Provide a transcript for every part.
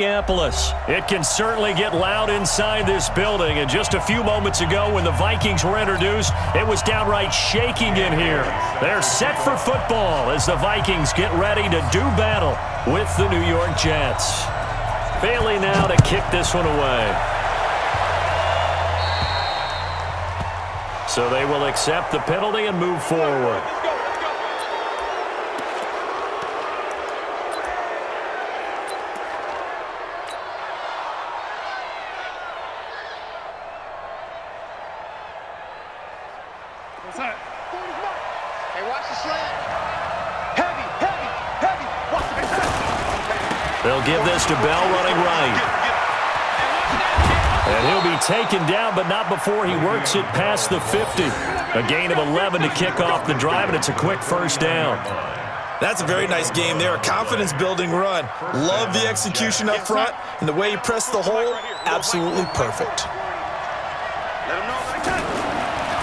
Minneapolis. It can certainly get loud inside this building, and just a few moments ago when the Vikings were introduced, it was downright shaking in here. They're set for football as the Vikings get ready to do battle with the New York Jets. Bailey now to kick this one away. So they will accept the penalty and move forward. They'll give this to Bell running right. And he'll be taken down, but not before he works it past the 50. A gain of 11 to kick off the drive, and it's a quick first down. That's a very nice game there. A confidence-building run. Love the execution up front, and the way he pressed the hole, absolutely perfect.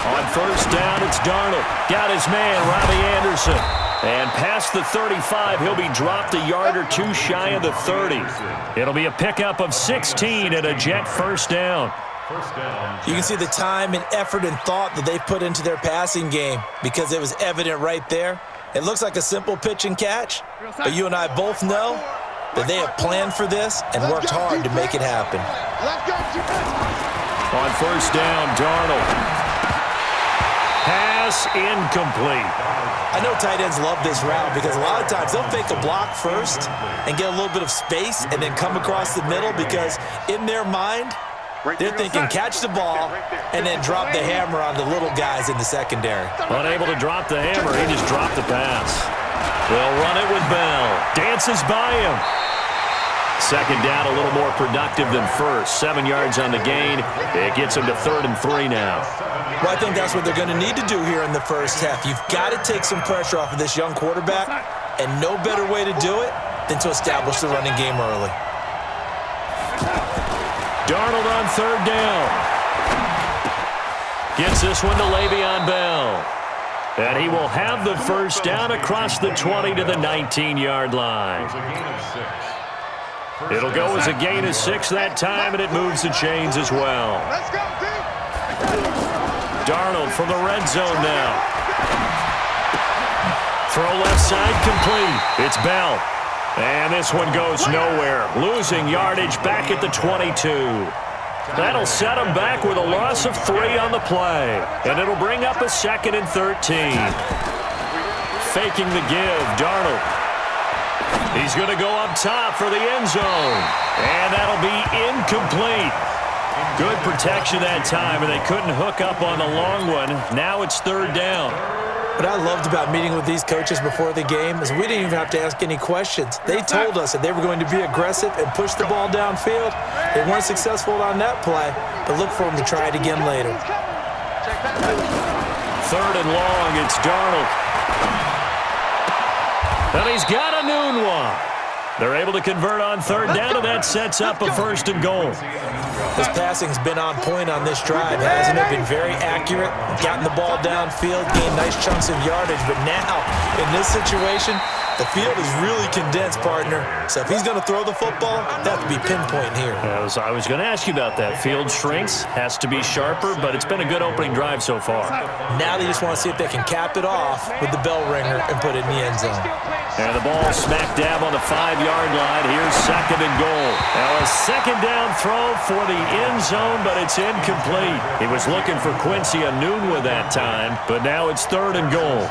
On first down, it's Darnold. Got his man, Robbie Anderson. And past the 35, he'll be dropped a yard or two shy of the 30. It'll be a pickup of 16 and a Jet first down. You can see the time and effort and thought that they've put into their passing game because it was evident right there. It looks like a simple pitch and catch, but you and I both know that they have planned for this and worked hard to make it happen. On first down, Darnold. Pass incomplete. I know tight ends love this route because a lot of times they'll fake a block first and get a little bit of space and then come across the middle because in their mind, they're thinking catch the ball and then drop the hammer on the little guys in the secondary. Unable to drop the hammer, he just dropped the pass. They'll run it with Bell. Dances by him. Second down, a little more productive than first. 7 yards on the gain. It gets him to 3rd and 3 now. Well, I think that's what they're going to need to do here in the first half. You've got to take some pressure off of this young quarterback, and no better way to do it than to establish the running game early. Darnold on 3rd down. Gets this one to Le'Veon Bell. And he will have the first down across the 20 to the 19-yard line. It'll go as a gain of 6 that time, and it moves the chains as well. Darnold from the red zone now. Throw left side complete. It's Bell. And this one goes nowhere. Losing yardage back at the 22. That'll set him back with a loss of 3 on the play. And it'll bring up a 2nd and 13. Faking the give, Darnold. He's going to go up top for the end zone. And that'll be incomplete. Good protection that time, and they couldn't hook up on the long one. Now it's 3rd down. What I loved about meeting with these coaches before the game is we didn't even have to ask any questions. They told us that they were going to be aggressive and push the ball downfield. They weren't successful on that play, but look for them to try it again later. 3rd and long, it's Darnold. And he's got a noon one. They're able to convert on 3rd down, and that sets up a 1st and goal. This passing's been on point on this drive, hasn't it? Been very accurate, gotten the ball downfield, gained nice chunks of yardage. But now, in this situation, the field is really condensed, partner. So if he's going to throw the football, that would be pinpoint here. I was going to ask you about that. Field shrinks, has to be sharper, but it's been a good opening drive so far. Now they just want to see if they can cap it off with the bell ringer and put it in the end zone. And the ball smack dab on the 5-yard line. Here's 2nd and goal. Now a 2nd down throw for the end zone, but it's incomplete. He was looking for Quincy Enunwa that time, but now it's 3rd and goal.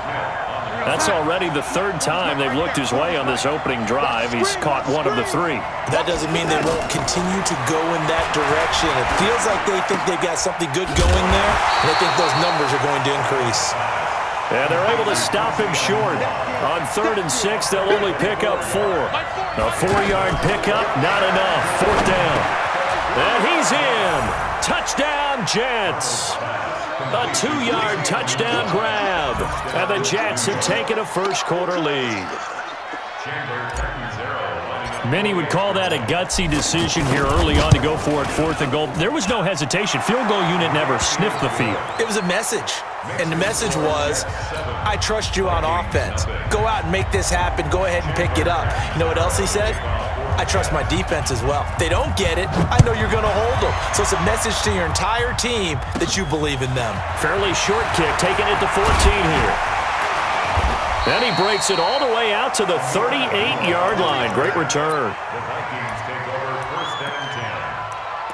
That's already the 3rd time they've looked his way on this opening drive. He's caught 1 of the 3. That doesn't mean they won't continue to go in that direction. It feels like they think they've got something good going there, and they think those numbers are going to increase. And they're able to stop him short. On 3rd and 6, they'll only pick up 4. A 4-yard pickup, not enough. 4th down. And he's in. Touchdown, Jets. A 2-yard touchdown grab. And the Jets have taken a first-quarter lead. Many would call that a gutsy decision here early on to go for it 4th and goal. There was no hesitation. Field goal unit never sniffed the field. It was a message. And the message was, I trust you on offense. Go out and make this happen. Go ahead and pick it up. You know what else he said? I trust my defense as well. If they don't get it, I know you're going to hold them. So it's a message to your entire team that you believe in them. Fairly short kick, taking it to 14 here. And he breaks it all the way out to the 38-yard line. Great return. The Vikings take over 1st and 10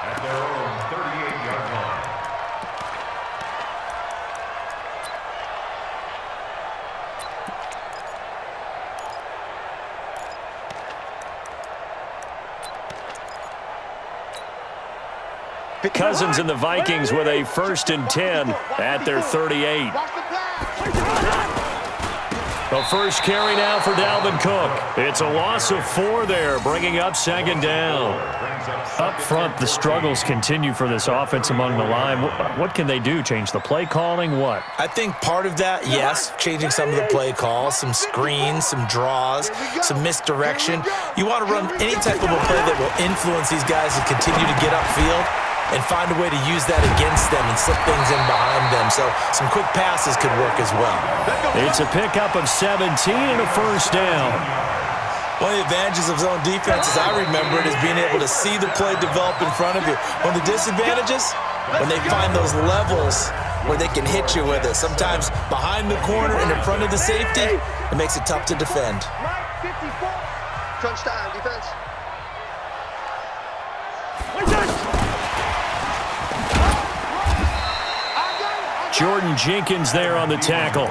at their own 38-yard line. Cousins and the Vikings with a 1st and 10 at their 38. The first carry now for Dalvin Cook. It's a loss of 4 there, bringing up 2nd down. Up front, the struggles continue for this offense among the line. What can they do? Change the play calling? What? I think part of that, yes, changing some of the play calls, some screens, some draws, some misdirection. You want to run any type of a play that will influence these guys to continue to get upfield and find a way to use that against them and slip things in behind them. So some quick passes could work as well. It's a pickup of 17 and a 1st down. One of the advantages of zone defense, as I remember it, is being able to see the play develop in front of you. One of the disadvantages, when they find those levels where they can hit you with it, sometimes behind the corner and in front of the safety, it makes it tough to defend. Crunch time, defense. Jordan Jenkins there on the tackle.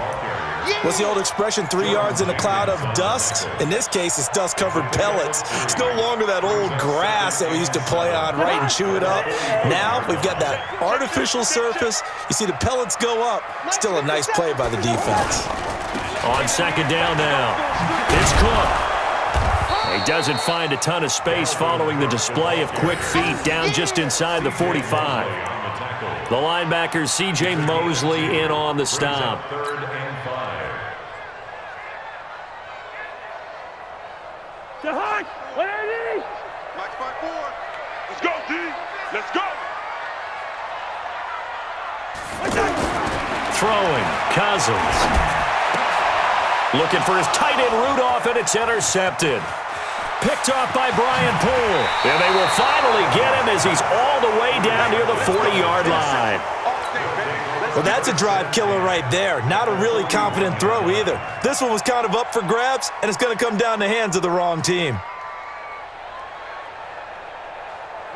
What's the old expression, 3 yards in a cloud of dust? In this case, it's dust-covered pellets. It's no longer that old grass that we used to play on, right, and chew it up. Now we've got that artificial surface. You see the pellets go up. Still a nice play by the defense. On 2nd down now, it's Cook. He doesn't find a ton of space following the display of quick feet down just inside the 45. The linebacker, C.J. Mosley, in on the stop. 3rd and 5. Mike 5-4. Let's go, D. Let's go. Throwing, Cousins. Looking for his tight end Rudolph, and it's intercepted. Picked off by Brian Poole. And they will finally get him as he's all the way down near the 40-yard line. Well, that's a drive killer right there. Not a really confident throw either. This one was kind of up for grabs, and it's going to come down the hands of the wrong team.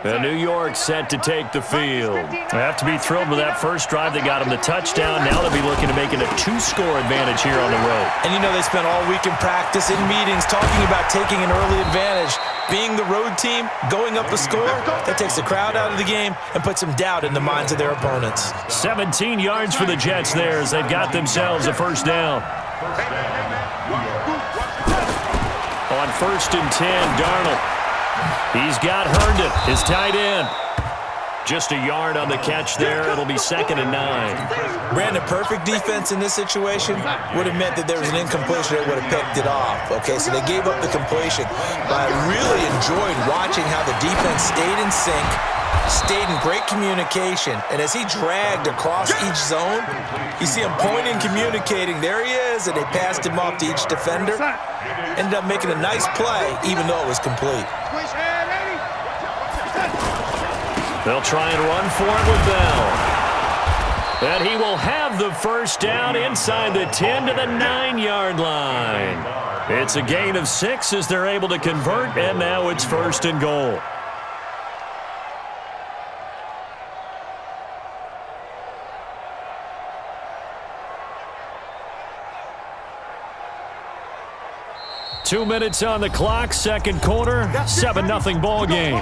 And New York set to take the field. They have to be thrilled with that first drive. They got him the touchdown. Now they'll be looking to make it a 2-score advantage here on the road. And you know they spent all week in practice, in meetings, talking about taking an early advantage. Being the road team, going up a score, that takes the crowd out of the game and puts some doubt in the minds of their opponents. 17 yards for the Jets there as they've got themselves a 1st down. On 1st and 10, Darnold. He's got Herndon, his tight end. Just a yard on the catch there. It'll be 2nd and 9. Brandon, perfect defense in this situation would have meant that there was an incompletion that would have picked it off. Okay, so they gave up the completion. But I really enjoyed watching how the defense stayed in sync, stayed in great communication. And as he dragged across each zone, you see him pointing, communicating. There he is, and they passed him off to each defender. Ended up making a nice play, even though it was complete. They'll try and run for it with Bell. And he will have the 1st down inside the 10 to the 9-yard line. It's a gain of 6 as they're able to convert, and now it's 1st and goal. Two minutes on the clock, 2nd quarter, 7-0 ball game.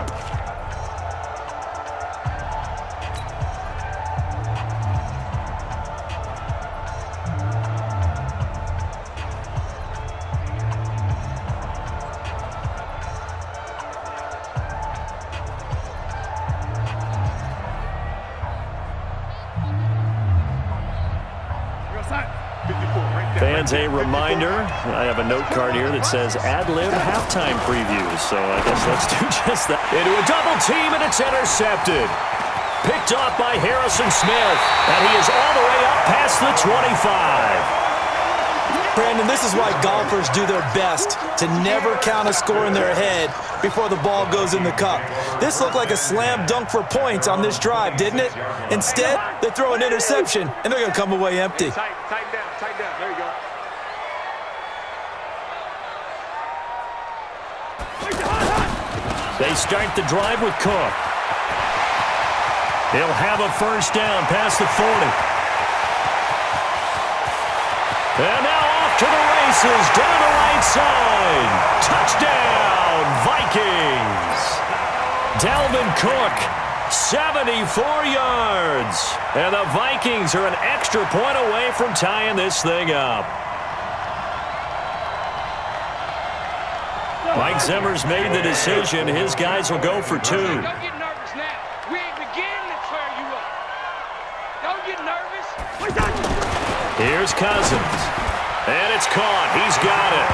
Fans, a reminder, I have a note card here that says ad-lib halftime previews, so I guess let's do just that. Into a double team, and it's intercepted. Picked off by Harrison Smith, and he is all the way up past the 25. Brandon, this is why golfers do their best to never count a score in their head before the ball goes in the cup. This looked like a slam dunk for points on this drive, didn't it? Instead, they throw an interception, and they're going to come away empty. Tighten down. There you go. They start the drive with Cook. He'll have a first down past the 40. And now off to the races, down the right side. Touchdown, Vikings. Dalvin Cook, 74 yards. And the Vikings are an extra point away from tying this thing up. Mike Zimmer's made the decision. His guys will go for 2. Don't get nervous now. We ain't beginning to clear you up. Don't get nervous. Here's Cousins. And it's caught. He's got it.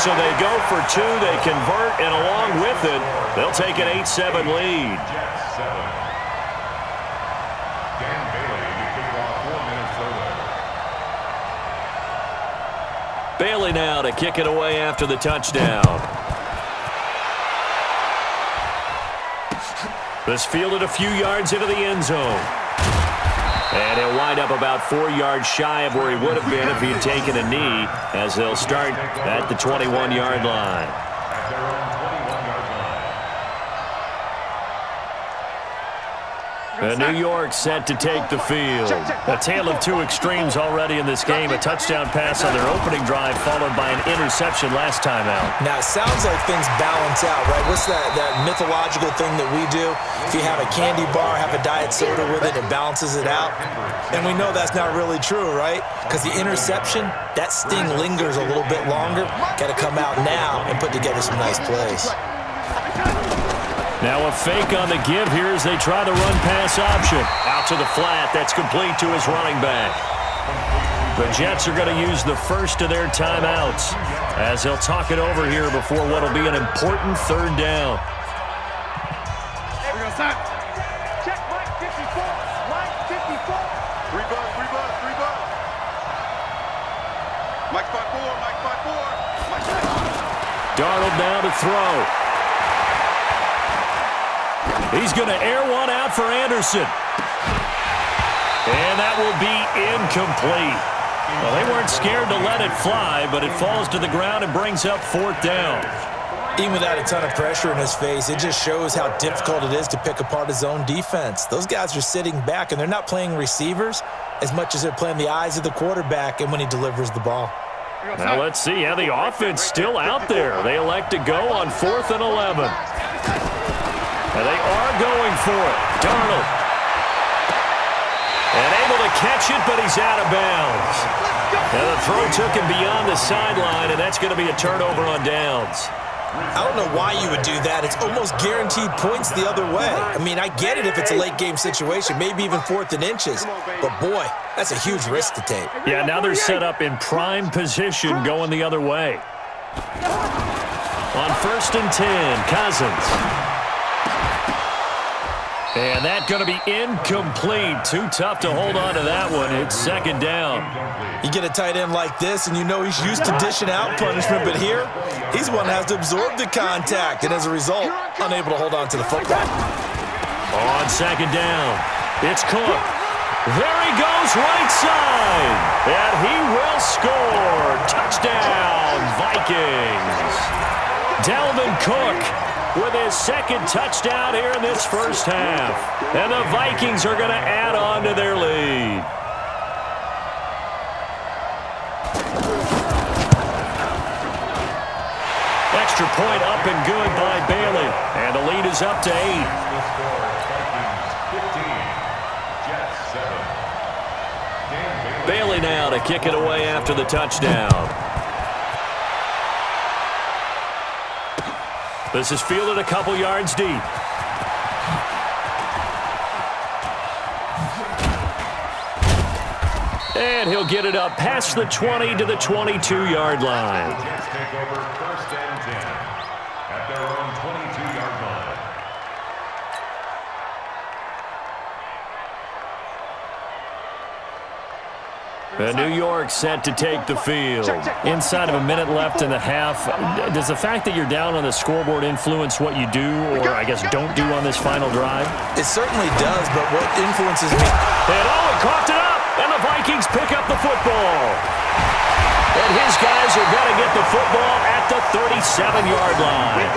So they go for 2. They convert, and along with it, they'll take an 8-7 lead. Jets 7. Dan Bailey to kick off for Minnesota. Bailey now to kick it away after the touchdown. This fielded a few yards into the end zone. And he'll wind up about 4 yards shy of where he would have been if he had taken a knee, as they'll start at the 21-yard line. At their own 21-yard line. New York set to take the field. A tale of 2 extremes already in this game. A touchdown pass on their opening drive, followed by an interception last time out. Now, it sounds like things balance out, right? What's that mythological thing that we do? If you have a candy bar, have a diet soda with it, it balances it out. And we know that's not really true, right? Because the interception, that sting lingers a little bit longer. Got to come out now and put together some nice plays. Now a fake on the give here as they try the run-pass option. Out to the flat. That's complete to his running back. The Jets are going to use the first of their timeouts as they'll talk it over here before what will be an important 3rd down. Check Mike 54. Mike 54. 3 bus. Mike 54. Darnold now to throw. He's going to air one out for Anderson. And that will be incomplete. Well, they weren't scared to let it fly, but it falls to the ground and brings up 4th down. Even without a ton of pressure in his face, it just shows how difficult it is to pick apart his own defense. Those guys are sitting back, and they're not playing receivers as much as they're playing the eyes of the quarterback and when he delivers the ball. Now let's see how the offense still out there. They elect to go on 4th and 11. And they are going for it. Darnold. And able to catch it, but he's out of bounds. Now the throw took him beyond the sideline, and that's going to be a turnover on downs. I don't know why you would do that. It's almost guaranteed points the other way. I mean, I get it if it's a late-game situation, maybe even 4th and inches. But, boy, that's a huge risk to take. Yeah, now they're set up in prime position going the other way. On 1st and 10, Cousins. And that's going to be incomplete. Too tough to hold on to that one. It's 2nd down. You get a tight end like this, and you know he's used to dishing out punishment, but here, he's one that has to absorb the contact, and as a result, unable to hold on to the football. On 2nd down, it's Cook. There he goes, right side. And he will score. Touchdown, Vikings. Dalvin Cook with his 2nd touchdown here in this first half. And the Vikings are going to add on to their lead. Extra point up and good by Bailey. And the lead is up to 8. Bailey now to kick it away after the touchdown. This is fielded a couple yards deep. And he'll get it up past the 20 to the 22-yard line. Jets take over 1st and 10 at their own 22-yard line. New York set to take the field. Inside of a minute left in the half. Does the fact that you're down on the scoreboard influence what you do, or I guess don't do on this final drive? It certainly does, but what influences me? And he coughed it up, and the Vikings pick up the football. And his guys are going to get the football at the 37-yard line.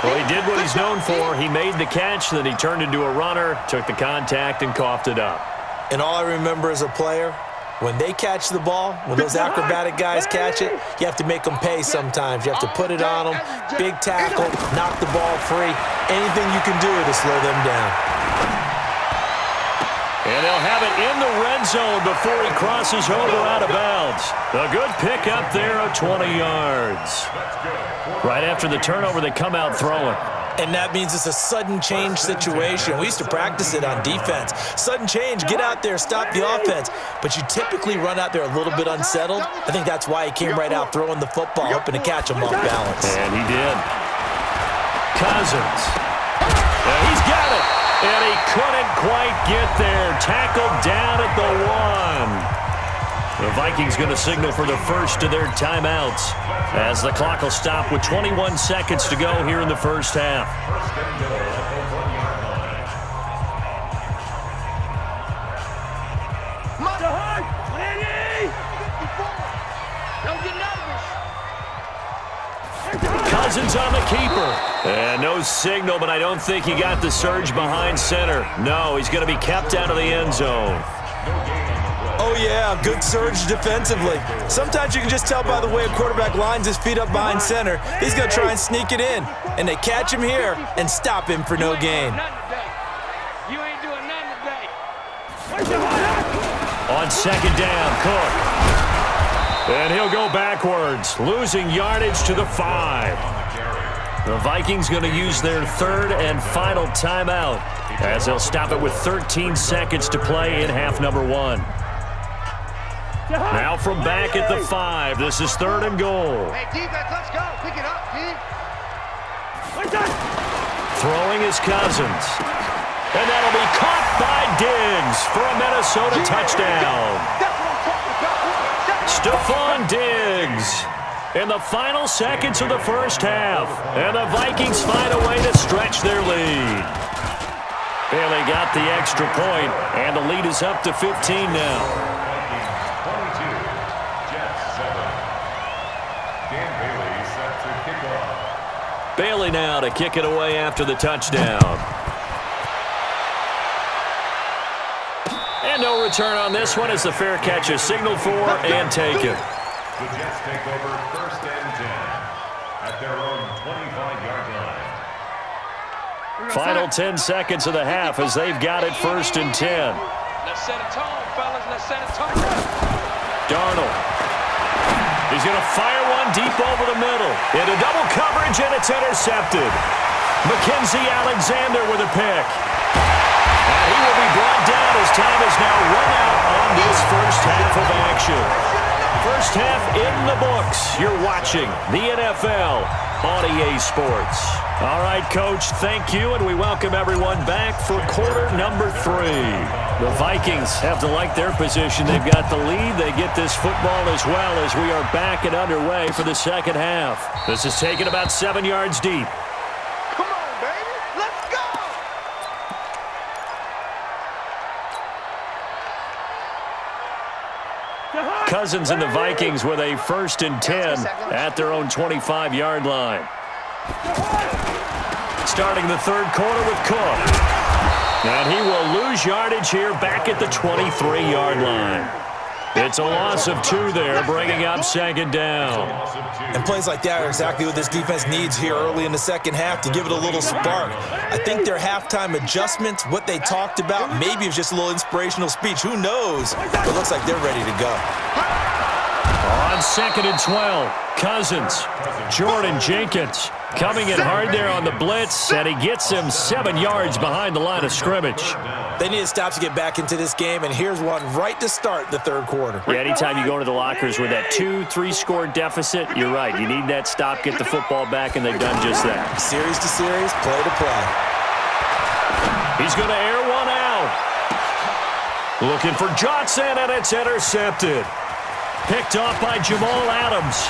Well, he did what he's known for. He made the catch, then he turned into a runner, took the contact, and coughed it up. And all I remember as a player, when they catch the ball, when those acrobatic guys catch it, you have to make them pay sometimes. You have to put it on them, big tackle, knock the ball free, anything you can do to slow them down. And they'll have it in the red zone before he crosses over out of bounds. A good pick up there of 20 yards. Right after the turnover, they come out throwing. And that means it's a sudden change situation. We used to practice it on defense. Sudden change, get out there, stop the offense. But you typically run out there a little bit unsettled. I think that's why he came right out throwing the football, hoping to catch him off balance. And he did. Cousins. And he's got it. And he couldn't quite get there. Tackled down at the 1. The Vikings going to signal for the first of their timeouts as the clock will stop with 21 seconds to go here in the first half. Don't get nervous. Cousins on the keeper. And no signal, but I don't think he got the surge behind center. No, he's going to be kept out of the end zone. Oh, yeah, good surge defensively. Sometimes you can just tell by the way a quarterback lines his feet up behind center. He's going to try and sneak it in, and they catch him here and stop him for no gain. You ain't doing nothing today. On second down, Cook. And he'll go backwards, losing yardage to the 5. The Vikings going to use their third and final timeout as they'll stop it with 13 seconds to play in half number 1. Now from back at the 5, this is third and goal. Hey, defense, let's go. Pick it up, team. Throwing is Cousins. And that'll be caught by Diggs for a Minnesota touchdown. Stephon Diggs in the final seconds of the first half. And the Vikings find a way to stretch their lead. Bailey got the extra point, and the lead is up to 15 now. Bailey now to kick it away after the touchdown. And no return on this one as the fair catch is signaled for and taken. The Jets take over first and 10 at their own 25-yard line. Final 10 seconds of the half as they've got it first and 10. Let's set a tone, fellas. Let's set a tone. Darnold. He's going to fire one deep over the middle. Into double coverage, and it's intercepted. Mackenzie Alexander with a pick. And he will be brought down as time is now run out on this first half of action. First half in the books. You're watching the NFL on EA Sports. All right, Coach, thank you, and we welcome everyone back for quarter number 3. The Vikings have to like their position. They've got the lead. They get this football as well as we are back and underway for the second half. This is taken about 7 yards deep. Come on, baby. Let's go. Cousins and the Vikings with a first and 10 at their own 25-yard line. Starting the third quarter with Cook. And he will lose yardage here back at the 23-yard line. It's a loss of 2 there, bringing up second down. And plays like that are exactly what this defense needs here early in the second half to give it a little spark. I think their halftime adjustments, what they talked about, maybe it was just a little inspirational speech. Who knows? It looks like they're ready to go. On second and 12, Cousins, Jordan Jenkins coming in hard there on the blitz, and he gets him 7 yards behind the line of scrimmage. They need to stop to get back into this game, and here's one right to start the third quarter. Yeah, anytime you go into the lockers with that 2-3 score deficit, you're right. You need that stop, get the football back, and they've done just that. Series to series, play to play. He's going to air one out. Looking for Johnson, and it's intercepted. Picked off by Jamal Adams.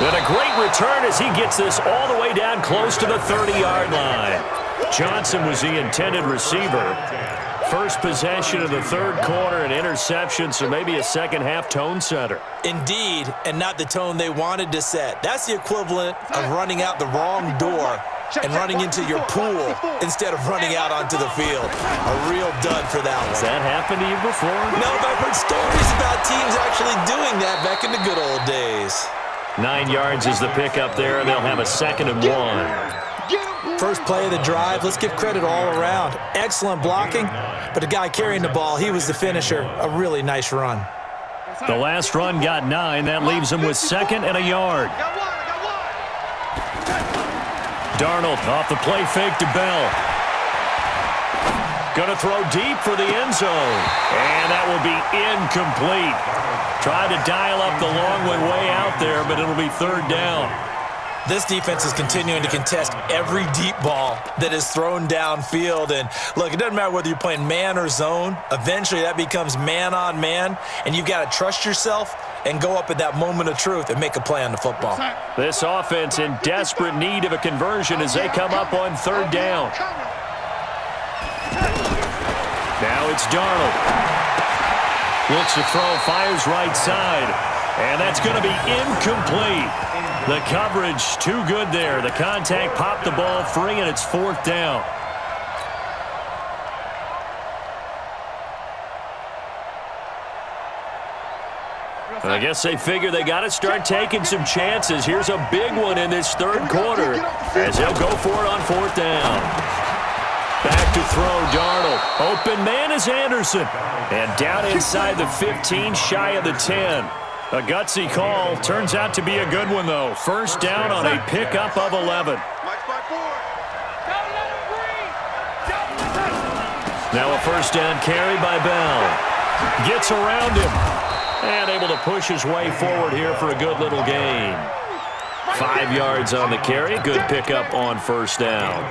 And a great return as he gets this all the way down close to the 30-yard line. Johnson was the intended receiver. First possession of the third quarter, an interception, so maybe a second-half tone setter. Indeed, and not the tone they wanted to set. That's the equivalent of running out the wrong door and running into your pool instead of running out onto the field. A real dud for that one. Has that happened to you before? No, but I've heard stories about teams actually doing that back in the good old days. 9 yards is the pickup there, and they'll have a 2nd and 1. First play of the drive, let's give credit all around. Excellent blocking, but the guy carrying the ball, he was the finisher. A really nice run. The last run got 9. That leaves him with 2nd and a yard. Darnold off the play fake to Bell. Going to throw deep for the end zone. And that will be incomplete. Tried to dial up the long one way out there, but it'll be 3rd down. This defense is continuing to contest every deep ball that is thrown downfield. And look, it doesn't matter whether you're playing man or zone. Eventually that becomes man on man, and you've got to trust yourself and go up at that moment of truth and make a play on the football. This offense in desperate need of a conversion as they come up on 3rd down. Now it's Darnold. Looks to throw, fires right side. And that's going to be incomplete. The coverage too good there. The contact popped the ball free, and it's 4th down. I guess they figure they got to start taking some chances. Here's a big one in this 3rd quarter as they'll go for it on 4th down. Back to throw, Darnold. Open man is Anderson. And down inside the 15, shy of the 10. A gutsy call. Turns out to be a good one, though. 1st down on a pickup of 11. Now a 1st down carry by Bell. Gets around him. And able to push his way forward here for a good little gain. 5 yards on the carry. Good pickup on 1st down.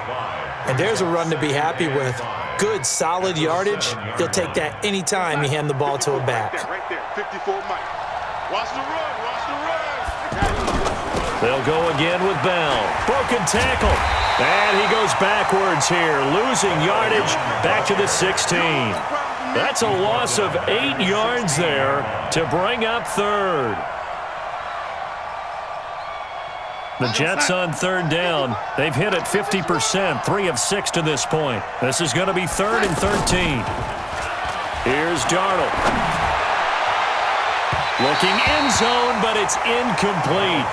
And there's a run to be happy with. Good, solid yardage. You'll take that anytime you hand the ball to a back. Right there, 54 Mike. Watch the run, watch the run. They'll go again with Bell. Broken tackle. And he goes backwards here, losing yardage back to the 16. That's a loss of 8 yards there to bring up 3rd. The Jets on 3rd down. They've hit it 50%, 3 of 6 to this point. This is going to be 3rd and 13. Here's Darnold. Looking end zone, but it's incomplete.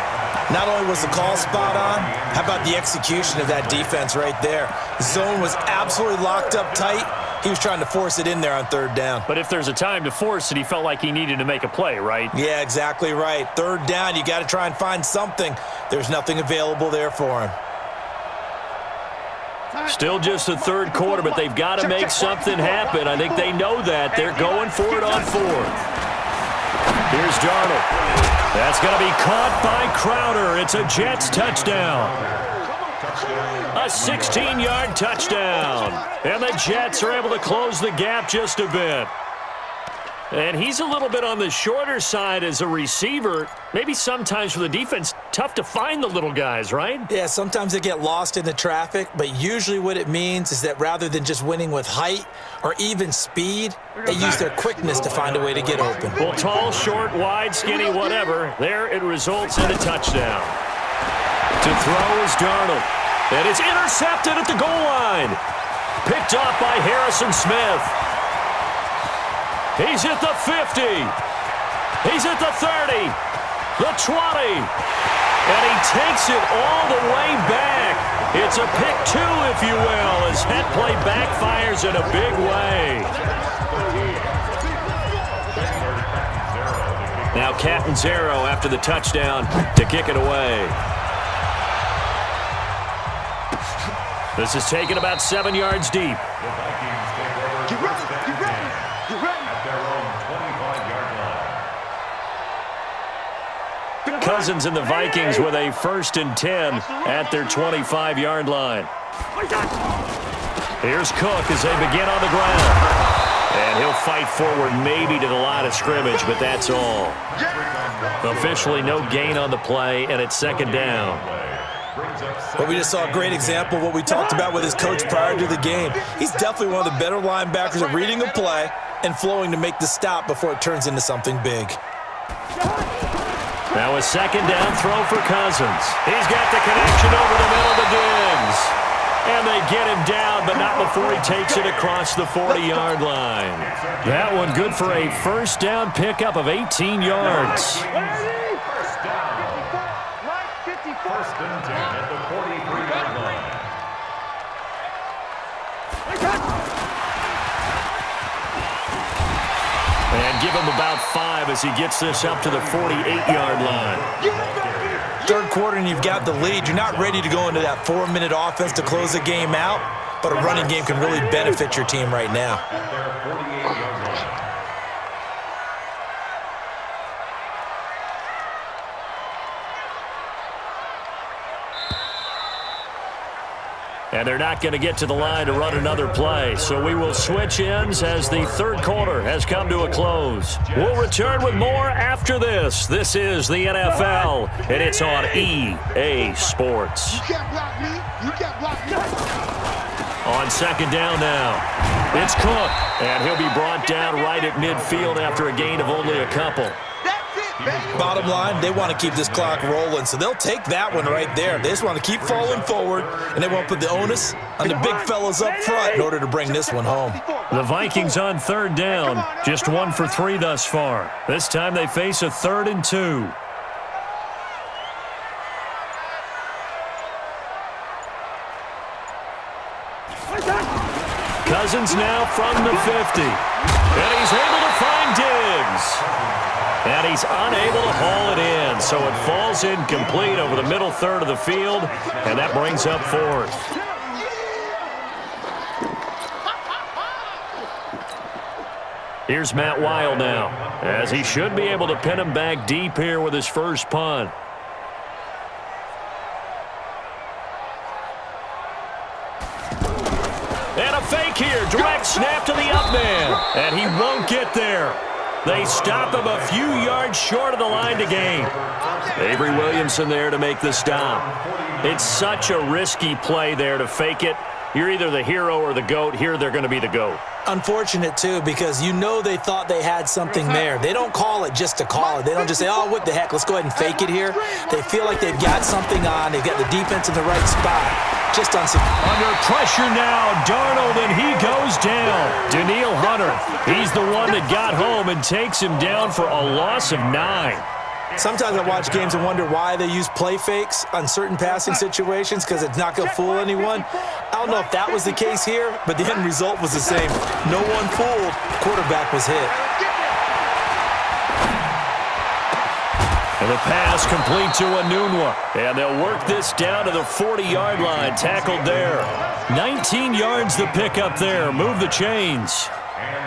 Not only was the call spot on, how about the execution of that defense right there? The zone was absolutely locked up tight. He was trying to force it in there on 3rd down. But if there's a time to force it, he felt like he needed to make a play, right? Yeah, exactly right. 3rd down, you got to try and find something. There's nothing available there for him. Still just the 3rd quarter, but they've got to make something happen. I think they know that. They're going for it on 4th. Here's Darnold. That's going to be caught by Crowder. It's a Jets touchdown. A 16-yard touchdown. And the Jets are able to close the gap just a bit. And he's a little bit on the shorter side as a receiver. Maybe sometimes for the defense, tough to find the little guys, right? Yeah, sometimes they get lost in the traffic, but usually what it means is that rather than just winning with height or even speed, they use their quickness to find a way to get open. Well, tall, short, wide, skinny, whatever. There it results in a touchdown. To throw is Darnold. And it's intercepted at the goal line. Picked off by Harrison Smith. He's at the 50. He's at the 30. The 20. And he takes it all the way back. It's a pick 2, if you will, as that play backfires in a big way. Now Catanzaro after the touchdown to kick it away. This is taken about 7 yards deep. Get ready, get ready, get ready. At their own 25-yard line. Cousins and the Vikings with a 1st and 10 at their 25-yard line. Here's Cook as they begin on the ground. And he'll fight forward maybe to the line of scrimmage, but that's all. Officially no gain on the play, and it's second down. Well, we just saw a great example of what we talked about with his coach prior to the game. He's definitely one of the better linebackers at reading a play and flowing to make the stop before it turns into something big. Now a second down throw for Cousins. He's got the connection over the middle to Diggs. And they get him down, but not before he takes it across the 40-yard line. That one good for a first down pickup of 18 yards. First and 10 at the 43-yard line. And give him about 5 as he gets this up to the 48-yard line. Third quarter and you've got the lead. You're not ready to go into that 4-minute offense to close the game out, but a running game can really benefit your team right now. At their 48-yard line. And they're not going to get to the line to run another play. So we will switch ends as the third quarter has come to a close. We'll return with more after this. This is the NFL, and it's on EA Sports. You can't block me. You can't block me. On second down now, it's Cook. And he'll be brought down right at midfield after a gain of only a couple. Bottom line, they want to keep this clock rolling, so they'll take that one right there. They just want to keep falling forward, and they won't put the onus on the big fellas up front in order to bring this one home. The Vikings on third down, just 1 for 3 thus far. This time they face a 3rd and 2. Cousins now from the 50. And he's able to find Diggs. And he's unable to haul it in, so it falls incomplete over the middle third of the field, and that brings up 4th. Here's Matt Weil now, as he should be able to pin him back deep here with his first punt. And a fake here, direct snap to the up man, and he won't get there. They stop him a few yards short of the line to gain. Avery Williamson there to make the stop. It's such a risky play there to fake it. You're either the hero or the GOAT. Here they're going to be the GOAT. Unfortunate, too, because you know they thought they had something there. They don't call it just to call it. They don't just say, oh, what the heck, let's go ahead and fake it here. They feel like they've got something on. They've got the defense in the right spot. Just on some... Under pressure now, Darnold, and he goes down. Danielle Hunter, he's the one that got home and takes him down for a loss of 9. Sometimes I watch games and wonder why they use play fakes on certain passing situations because it's not going to fool anyone. I don't know if that was the case here, but the end result was the same. No one fooled. Quarterback was hit. And the pass complete to Anunwa. And they'll work this down to the 40-yard line. Tackled there. 19 yards the pick up there. Move the chains.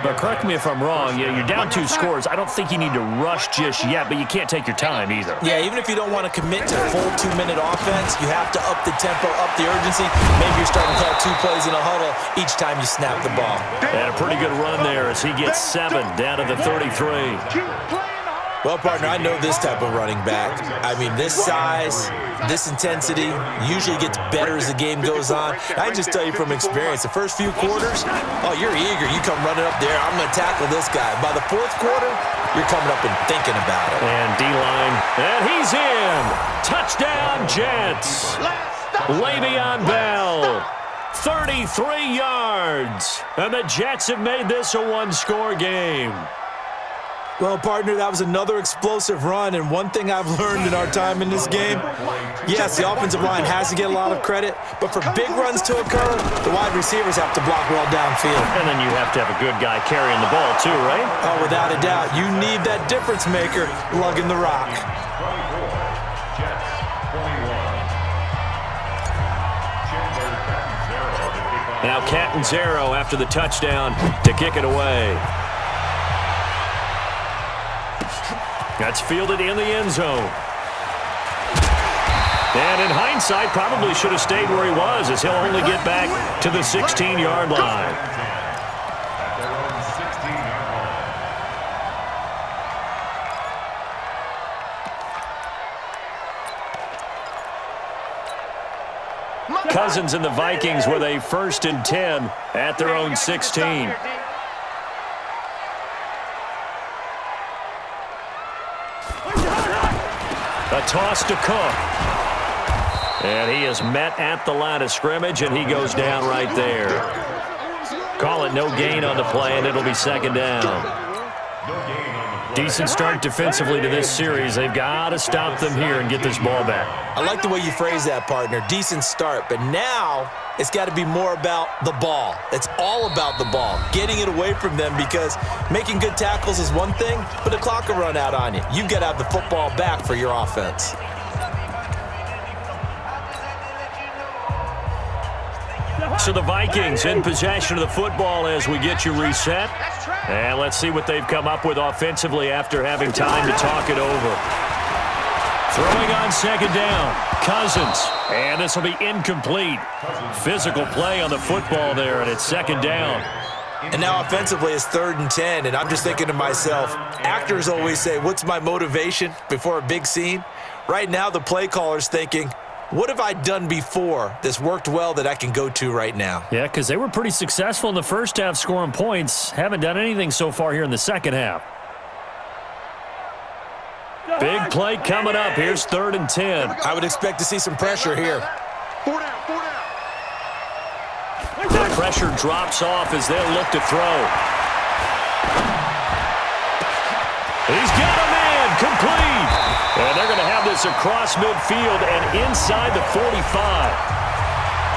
But correct me if I'm wrong, you're down 2 scores. I don't think you need to rush just yet, but you can't take your time either. Yeah, even if you don't want to commit to full 2-minute offense, you have to up the tempo, up the urgency. Maybe you're starting to call 2 plays in a huddle each time you snap the ball. And a pretty good run there as he gets 7 down to the 33. Well, partner, I know this type of running back. I mean, this size, this intensity usually gets better as the game goes on. I can just tell you from experience, the first few quarters, oh, you're eager. You come running up there, I'm going to tackle this guy. By the 4th quarter, you're coming up and thinking about it. And D-line, and he's in. Touchdown, Jets. Le'Veon Bell, 33 yards. And the Jets have made this a 1-score game. Well, partner, that was another explosive run, and one thing I've learned in our time in this game, yes, the offensive line has to get a lot of credit, but for big runs to occur, the wide receivers have to block well downfield. And then you have to have a good guy carrying the ball too, right? Oh, without a doubt. You need that difference maker lugging the rock. 24, Jets 21. Now Catanzaro after the touchdown to kick it away. That's fielded in the end zone. And in hindsight, probably should have stayed where he was as he'll only get back to the 16-yard line. At their own 16 Cousins and the Vikings with a 1st and 10 at their own 16. A toss to Cook. And he is met at the line of scrimmage, and he goes down right there. Call it no gain on the play, and it'll be 2nd down. Decent start defensively to this series. They've got to stop them here and get this ball back. I like the way you phrase that, partner. Decent start, but now it's got to be more about the ball. It's all about the ball, getting it away from them, because making good tackles is one thing, but the clock will run out on you. You've got to have the football back for your offense. So the Vikings in possession of the football as we get you reset. And let's see what they've come up with offensively after having time to talk it over. Throwing on 2nd down, Cousins. And this will be incomplete. Physical play on the football there, and it's 2nd down. And now offensively it's 3rd and 10, and I'm just thinking to myself, actors always say, what's my motivation before a big scene? Right now the play caller's thinking, what have I done before that's worked well that I can go to right now? Yeah, because they were pretty successful in the first half scoring points. Haven't done anything so far here in the second half. Big play coming up. Here's 3rd and 10. I would expect to see some pressure here. 4 down, 4 down. The pressure drops off as they'll look to throw. He's got a man, complete. And they're going to have this across midfield and inside the 45.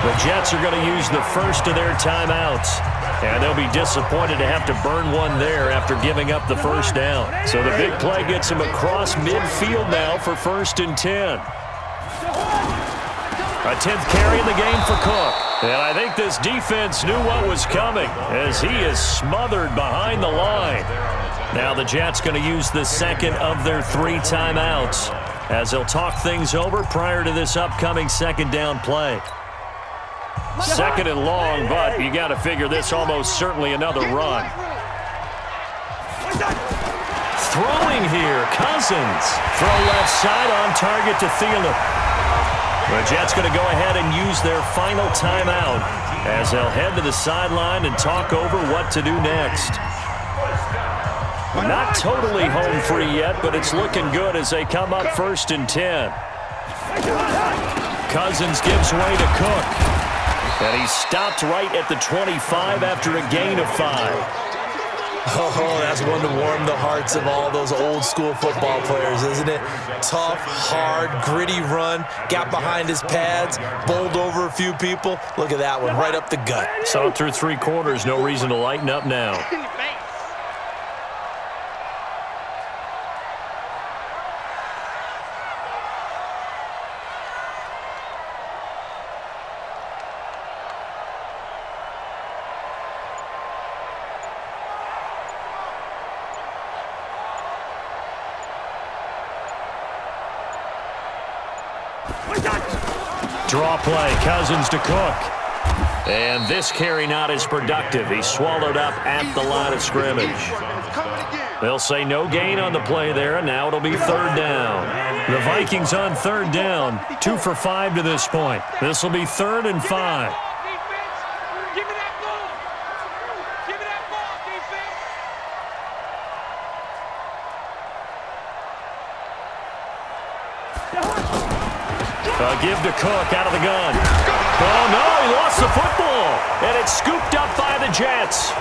The Jets are going to use the first of their timeouts. And they'll be disappointed to have to burn one there after giving up the 1st down. So the big play gets him across midfield now for 1st and 10. A 10th carry in the game for Cook. And I think this defense knew what was coming as he is smothered behind the line. Now the Jets going to use the 2nd of their 3 timeouts as they'll talk things over prior to this upcoming 2nd down play. 2nd and long, but you got to figure this almost certainly another run. Throwing here, Cousins. Throw left side on target to Thielen. The Jets going to go ahead and use their final timeout as they'll head to the sideline and talk over what to do next. Not totally home free yet, but it's looking good as they come up 1st and 10. Cousins gives way to Cook. And he's stopped right at the 25 after a gain of 5. Oh, that's one to warm the hearts of all those old school football players, isn't it? Tough, hard, gritty run, got behind his pads, bowled over a few people. Look at that one, right up the gut. Saw it through 3 quarters, no reason to lighten up now. Draw play, Cousins to Cook. And this carry not as productive. He's swallowed up at the line of scrimmage. They'll say no gain on the play there, and now it'll be 3rd down. The Vikings on 3rd down, 2 for 5 to this point. This will be 3rd and 5. Give to Cook out of the gun. Oh, no, he lost the football. And it's scooped up by the Jets.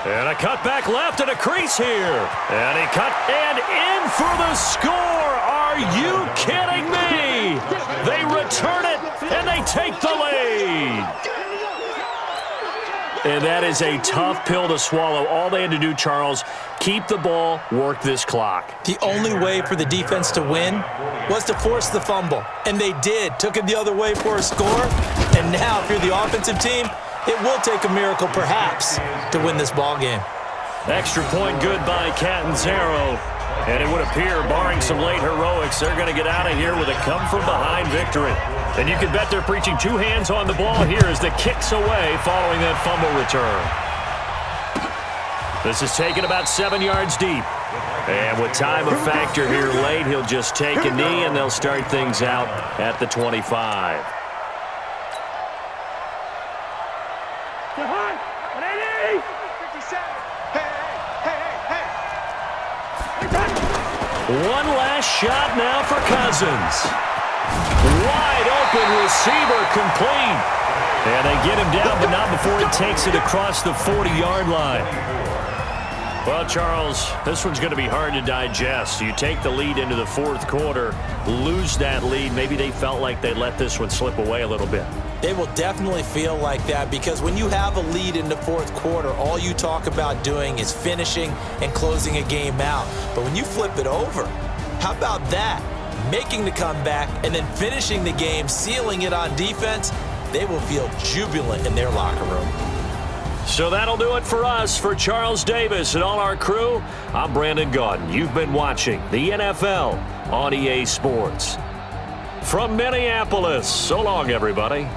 And a cut back left and a crease here. And he cut and in for the score. Are you kidding me? They return it and they take the lead. And that is a tough pill to swallow. All they had to do, Charles, keep the ball, work this clock. The only way for the defense to win was to force the fumble. And they did. Took it the other way for a score. And now, if you're the offensive team, it will take a miracle, perhaps, to win this ball game. Extra point good by Catanzaro. And it would appear, barring some late heroics, they're going to get out of here with a come-from-behind victory. And you can bet they're preaching 2 hands on the ball here as the kick's away following that fumble return. This is taken about 7 yards deep. And with time a factor here late, he'll just take a knee, and they'll start things out at the 25. One last shot now for Cousins. Wide open receiver complete. And they get him down, but not before he takes it across the 40-yard line. Well, Charles, this one's going to be hard to digest. You take the lead into the fourth quarter, lose that lead. Maybe they felt like they let this one slip away a little bit. They will definitely feel like that because when you have a lead in the fourth quarter, all you talk about doing is finishing and closing a game out. But when you flip it over, how about that? Making the comeback and then finishing the game, sealing it on defense, they will feel jubilant in their locker room. So that'll do it for us. For Charles Davis and all our crew, I'm Brandon Gaudin. You've been watching the NFL on EA Sports. From Minneapolis, so long, everybody.